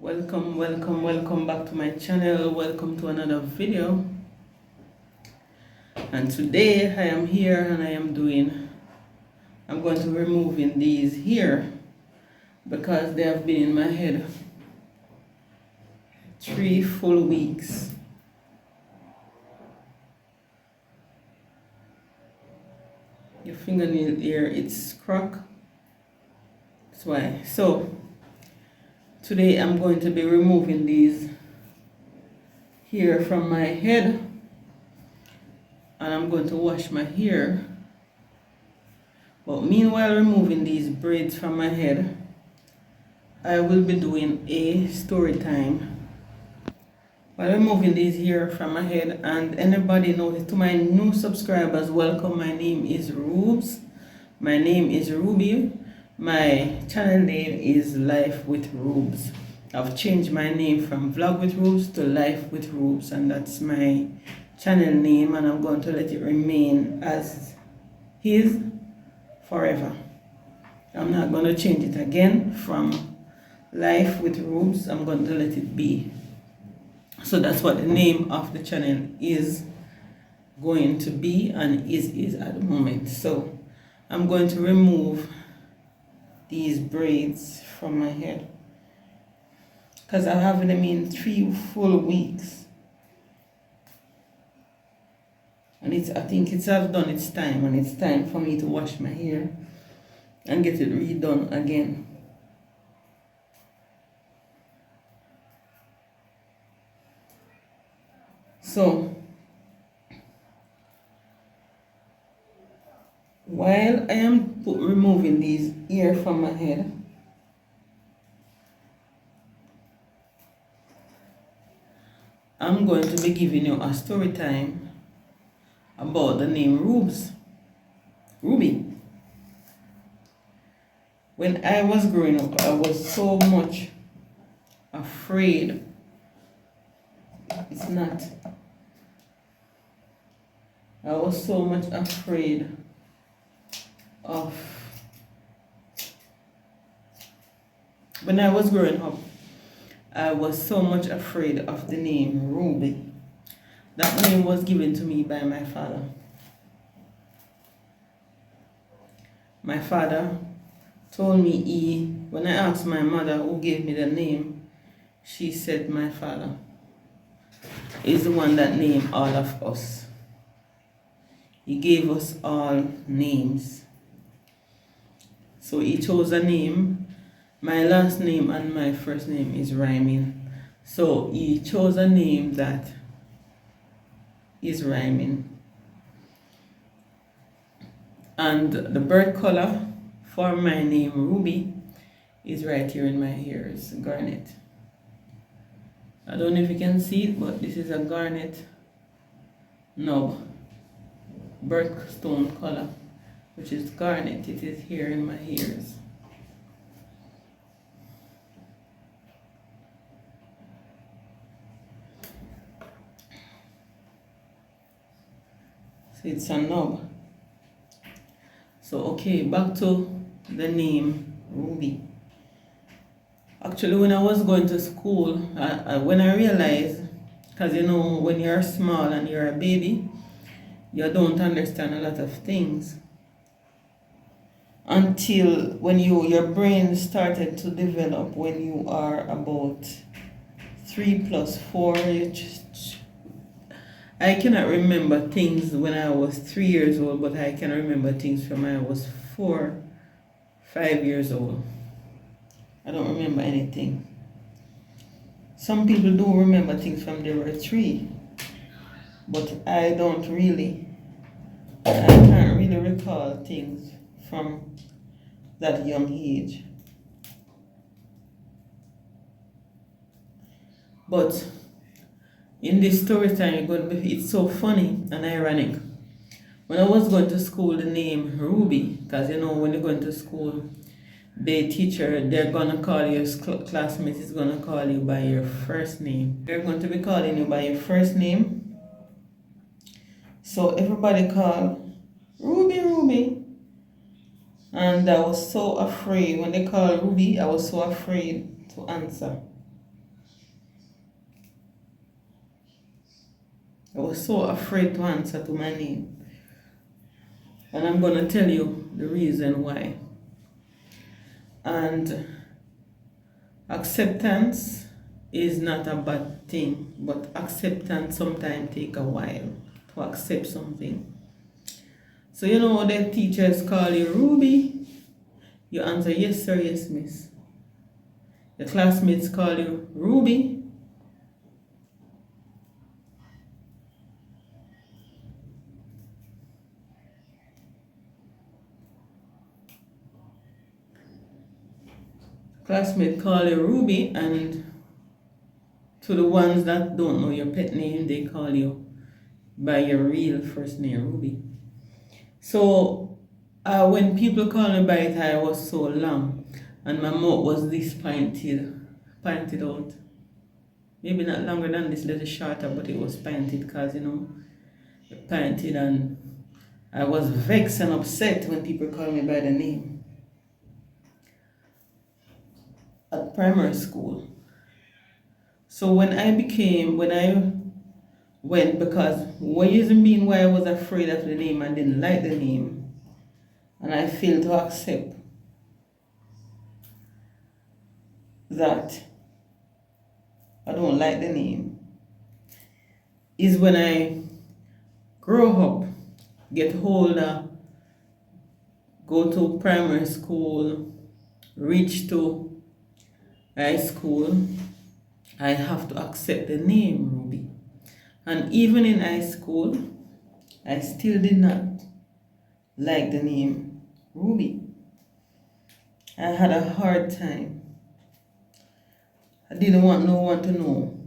Welcome back to my channel. Welcome to another video. And today I am here and I'm going to removing these here because they have been in my head 3 full weeks. Your fingernail here, it's cracked. That's why. So today I'm going to be removing these hair from my head, and I'm going to wash my hair. But meanwhile removing these braids from my head, I will be doing a story time while removing these hair from my head. And anybody knows, to my new subscribers, welcome. My name is Rubes. My name is Ruby. My channel name is Life with Rubes. I've changed my name from Vlog with Rubes to Life with Rubes, and that's my channel name, and I'm going to let it remain as is forever. I'm not going to change it again from Life with Rubes. I'm going to let it be. So that's what the name of the channel is going to be, and is at the moment. So I'm going to remove these braids from my head because I'm having them in 3 full weeks, and I think it's have done its time, and it's time for me to wash my hair and get it redone again. So while I am removing these hair from my head, I'm going to be giving you a story time about the name Ruby. When I was growing up, I was so much afraid. It's not. I was so much afraid of, when I was growing up, I was so much afraid of the name Ruby. That name was given to me by my father. My father told me when I asked my mother who gave me the name, she said my father is the one that named all of us. He gave us all names. So he chose a name. My last name and my first name is rhyming. So he chose a name that is rhyming. And the bird color for my name Ruby is right here in my hair. It's garnet. I don't know if you can see it, but this is a garnet knob birthstone color, which is garnet. It is here in my hairs. So it's a knob. So okay, back to the name Ruby. Actually, when I was going to school, when I realized, because you know, when you're small and you're a baby, you don't understand a lot of things until when your brain started to develop. When you are about 3 plus 4, I cannot remember things when I was 3 years old, but I can remember things from when I was 4, 5 years old. I don't remember anything. Some people do remember things from they were 3, but I don't really. I can't really recall things from that young age. But in this story time, it's so funny and ironic. When I was going to school, the name Ruby, because you know, when you're going to school, the teacher, they're gonna call you, classmates is gonna call you by your first name. They're going to be calling you by your first name. So everybody called Ruby. And I was so afraid. When they called Ruby, I was so afraid to answer. I was so afraid to answer to my name. And I'm going to tell you the reason why. And acceptance is not a bad thing, but acceptance sometimes take a while to accept something. So you know the teachers call you Ruby, you answer yes sir, yes miss. The classmates call you Ruby, classmates call you Ruby, and to the ones that don't know your pet name, they call you by your real first name, Ruby. So when people call me by it, I was so long, and my mouth was this pointed out. Maybe not longer than this, little shorter, but it was pointed because, you know, pointed, and I was vexed and upset when people call me by the name. At primary school. So when I went, because reason being why I was afraid of the name and didn't like the name, and I failed to accept that I don't like the name, is when I grow up, get older, go to primary school, reach to high school, I have to accept the name Ruby. And even in high school, I still did not like the name Ruby. I had a hard time. I didn't want no one to know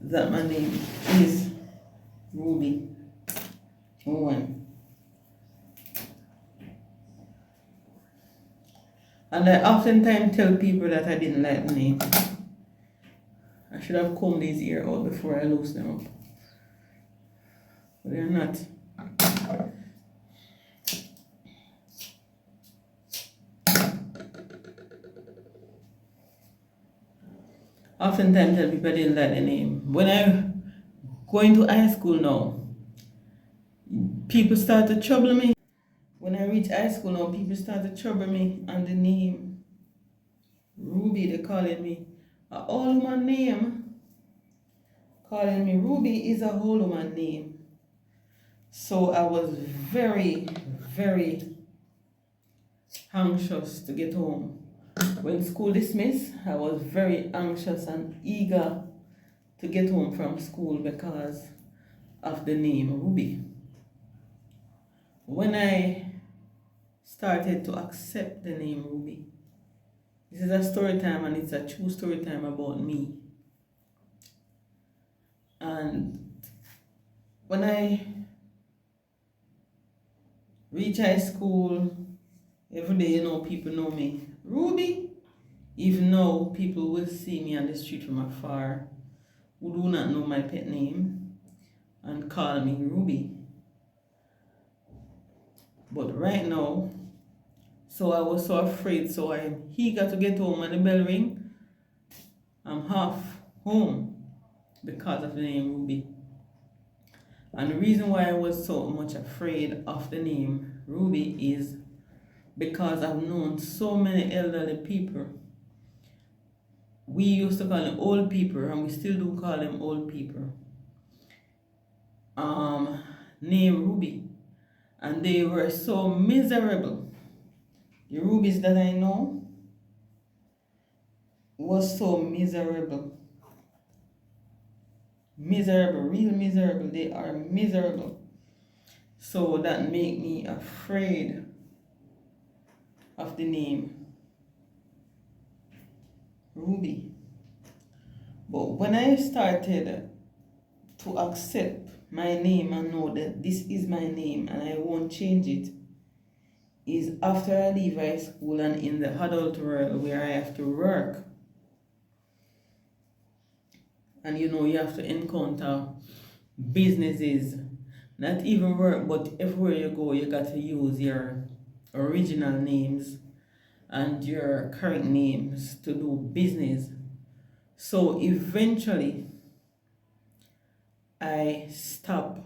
that my name is Ruby. No one. And I oftentimes tell people that I didn't like the name. I should have combed these ears out before I lose them up. But they're not. Oftentimes tell people I didn't like the name. When I go into high school now, people start to trouble me. When I reach high school now, people start to trouble me on the name Ruby. They're calling me a old woman name. Calling me Ruby is a old woman name. So I was very, very anxious to get home. When school dismissed, I was very anxious and eager to get home from school because of the name Ruby. When I started to accept the name Ruby, this is a story time, and it's a true story time about me. And when I reach high school, every day, you know, people know me Ruby. Even now, people will see me on the street from afar who do not know my pet name and call me Ruby. But right now, so I was so afraid, so I'm eager to get home, and the bell ring. I'm half home because of the name Ruby. And the reason why I was so much afraid of the name Ruby is because I've known so many elderly people. We used to call them old people, and we still do call them old people. Name Ruby. And they were so miserable. The Rubies that I know was so miserable. Miserable, real miserable. They are miserable. So that made me afraid of the name Ruby. But when I started to accept my name and know that this is my name and I won't change it, is after I leave high school and in the adult world where I have to work. And you know, you have to encounter businesses, not even work, but everywhere you go, you got to use your original names and your current names to do business. So eventually, I stop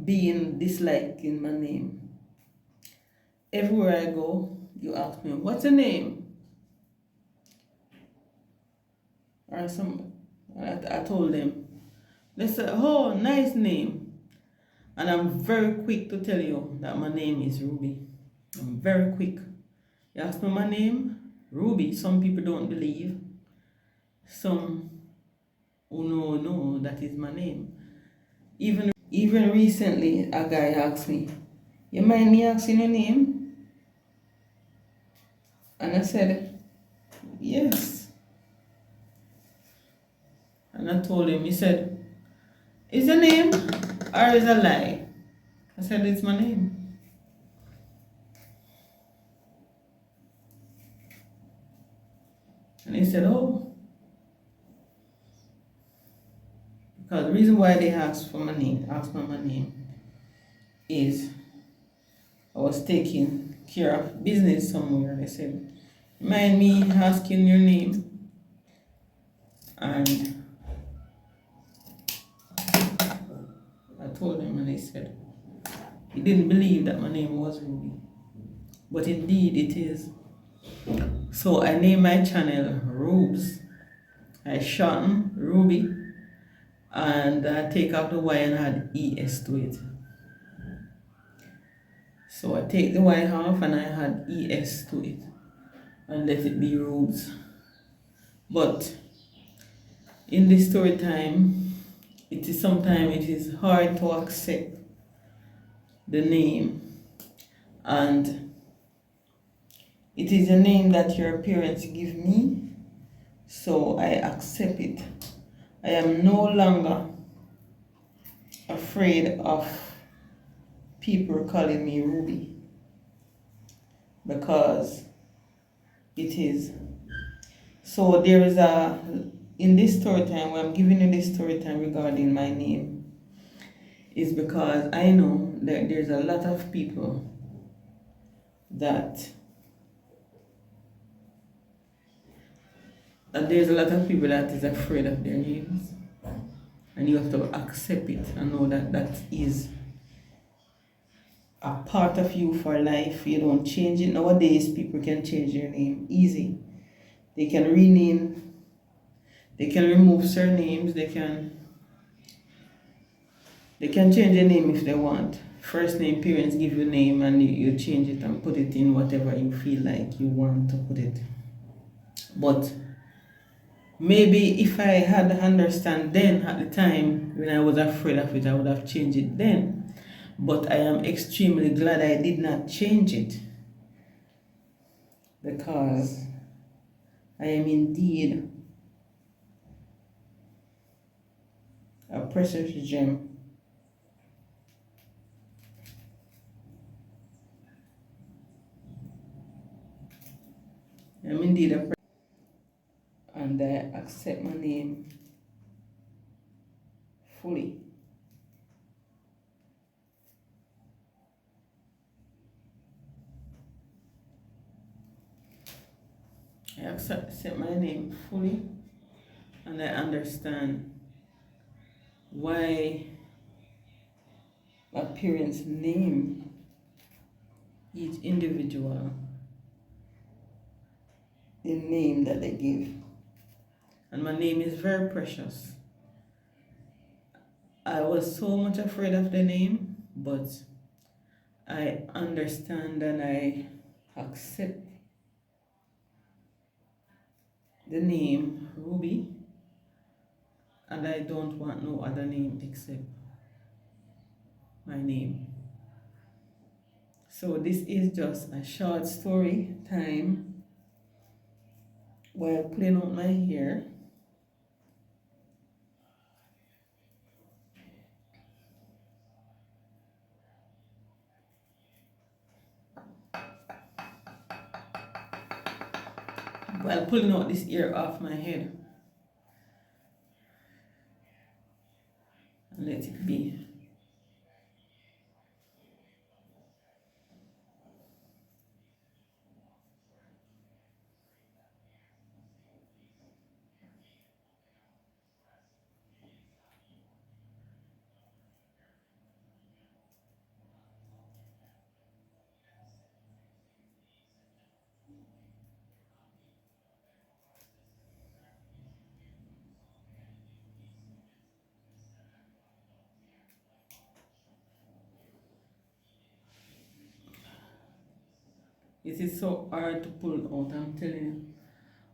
being disliked in my name. Everywhere I go, you ask me, what's your name? Or I told them, they said, oh, nice name. And I'm very quick to tell you that my name is Ruby. I'm very quick. You ask me my name, Ruby. Some people don't believe. Some who know that is my name. Even recently, a guy asked me, you mind me asking your name? And I said, yes. And I told him, he said, is your name or is a lie? I said, it's my name. And he said, oh. Because the reason why they asked for my name is I was taking care of business somewhere. They said, mind me asking your name? And I told him, and he said, he didn't believe that my name was Ruby. But indeed it is. So I named my channel Rubes. I shorten Ruby and I take out the Y and add ES to it. So I take the Y off and I add ES to it and let it be Rubes. But in this story time, sometimes it is hard to accept the name, and it is a name that your parents give me, so I accept it. I am no longer afraid of people calling me Ruby because it is. So there is in this story time, when I'm giving you this story time regarding my name, is because I know that there's a lot of people that is afraid of their names, and you have to accept it and know that that is a part of you for life. You don't change it. Nowadays people can change their name easy. They can rename, they can remove surnames, they can change their name if they want. First name, parents give you a name and you change it and put it in whatever you feel like you want to put it. But maybe if I had understand then at the time when I was afraid of it, I would have changed it then. But I am extremely glad I did not change it, because I am indeed a precious gem. I am indeed a precious, and I accept my name fully. I accept my name fully, and I understand why my parents name each individual the name that they give. And my name is very precious. I was so much afraid of the name, but I understand and I accept the name Ruby, and I don't want no other name except my name. So this is just a short story time while playing out my hair. While pulling out this hair off my head. And let it be. It is so hard to pull out, I'm telling you.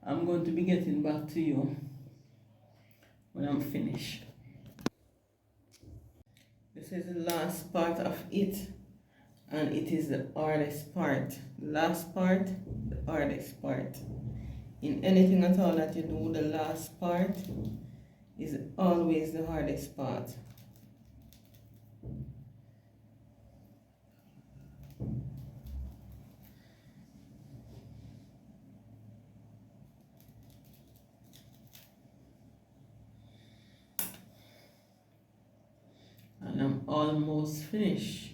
I'm going to be getting back to you when I'm finished. This is the last part of it, and it is the hardest part. The last part, the hardest part. In anything at all that you do, the last part is always the hardest part. And I'm almost finished.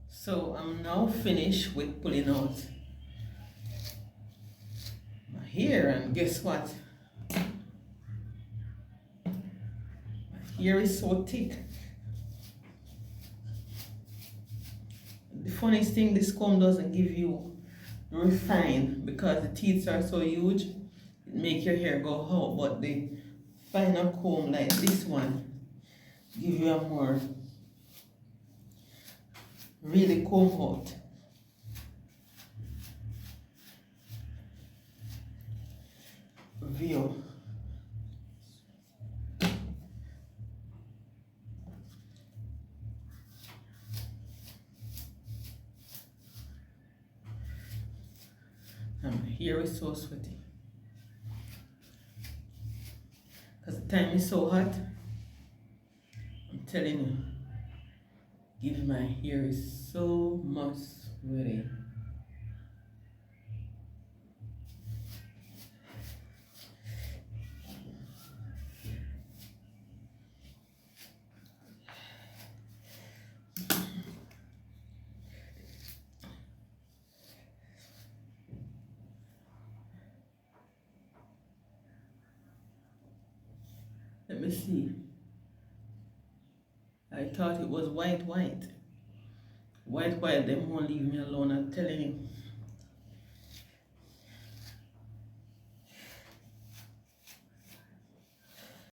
So I'm now finished with pulling out my hair, and guess what? My hair is so thick. The funniest thing, this comb doesn't give you refine because the teeth are so huge, it make your hair go out, but the finer comb like this one give you a more really comb out. View. And my hair is so sweaty because the time is so hot. I'm telling you, give my hair is so much sweaty. Let me see. I thought it was white. White, them won't leave me alone, I'm telling you.